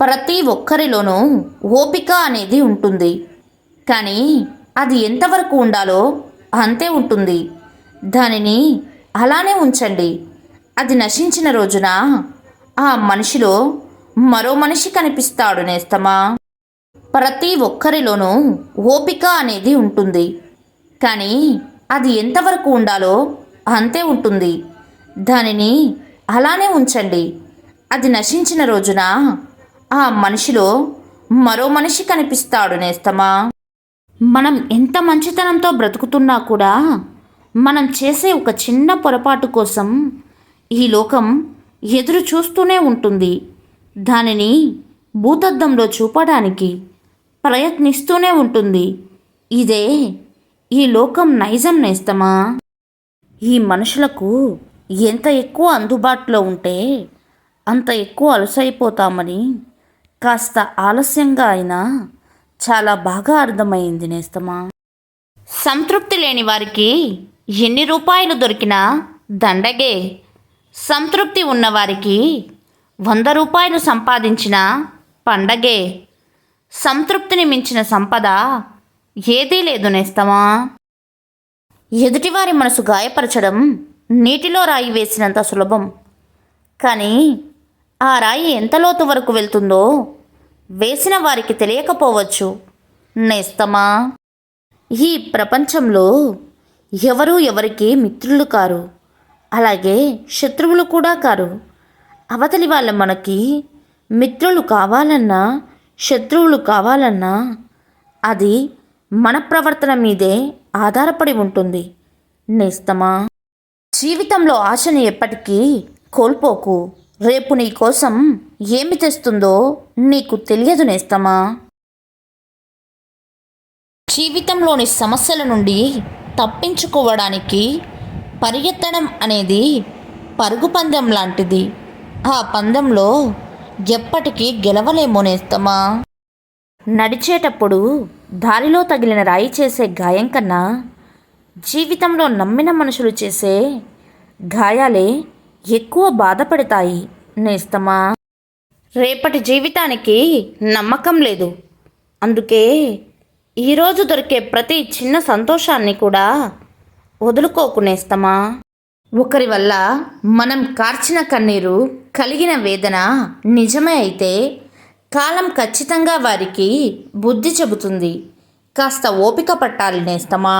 ప్రతి ఒక్కరిలోనూ ఓపిక అనేది ఉంటుంది. కానీ అది ఎంతవరకు ఉండాలో అంతే ఉంటుంది. దానిని అలానే ఉంచండి. అది నశించిన రోజున ఆ మనిషిలో మరో మనిషి కనిపిస్తాడు నేస్తమా. ప్రతి ఒక్కరిలోనూ ఓపిక అనేది ఉంటుంది. కానీ అది ఎంతవరకు ఉండాలో అంతే ఉంటుంది. దానిని అలానే ఉంచండి. అది నశించిన రోజున ఆ మనిషిలో మరో మనిషి కనిపిస్తాడు నేస్తమా. మనం ఎంత మంచితనంతో బ్రతుకుతున్నా కూడా మనం చేసే ఒక చిన్న పొరపాటు కోసం ఈ లోకం ఎదురు చూస్తూనే ఉంటుంది. దానిని భూతద్దంలో చూపడానికి ప్రయత్నిస్తూనే ఉంటుంది. ఇదే ఈ లోకం నైజం నేస్తమా. ఈ మనుషులకు ఎంత ఎక్కువ అందుబాటులో ఉంటే అంత ఎక్కువ అలసైపోతామని కాస్త ఆలస్యంగా అయినా చాలా బాగా అర్థమైంది నేస్తమా. సంతృప్తి లేని వారికి ఎన్ని రూపాయలు దొరికినా దండగే. సంతృప్తి ఉన్నవారికి 100 రూపాయలు సంపాదించిన పండగే. సంతృప్తిని మించిన సంపద ఏదీ లేదు నేస్తమా. ఎదుటివారి మనసు గాయపరచడం నీటిలో రాయి వేసినంత సులభం. కానీ ఆ రాయి ఎంత లోతు వరకు వెళ్తుందో వేసిన వారికి తెలియకపోవచ్చు నేస్తమా. ఈ ప్రపంచంలో ఎవరూ ఎవరికి మిత్రులు కారు, అలాగే శత్రువులు కూడా కారు. అవతలి వాళ్ళ మనకి మిత్రులు కావాలన్నా శత్రువులు కావాలన్నా అది మన ప్రవర్తన మీదే ఆధారపడి ఉంటుంది నేస్తమా. జీవితంలో ఆశని ఎప్పటికీ కోల్పోకు. రేపు నీ కోసం ఏమి తెస్తుందో నీకు తెలియదు నేస్తమా. జీవితంలోని సమస్యల నుండి తప్పించుకోవడానికి పరిగెత్తడం అనేది పరుగు పందెం లాంటిది. ఆ పందెంలో ఎప్పటికీ గెలవలేమో నేస్తమా. నడిచేటప్పుడు దారిలో తగిలిన రాయి చేసే గాయం కన్నా జీవితంలో నమ్మిన మనుషులు చేసే గాయాలే ఎక్కువ బాధపడతాయి నేస్తమా. రేపటి జీవితానికి నమ్మకం లేదు. అందుకే ఈరోజు దొరికే ప్రతి చిన్న సంతోషాన్ని కూడా వదులుకోకు నేస్తమా. ఒకరి వల్ల మనం కార్చిన కన్నీరు, కలిగిన వేదన నిజమే అయితే కాలం ఖచ్చితంగా వారికి బుద్ధి చెబుతుంది. కాస్త ఓపిక పట్టాలి నేస్తమా.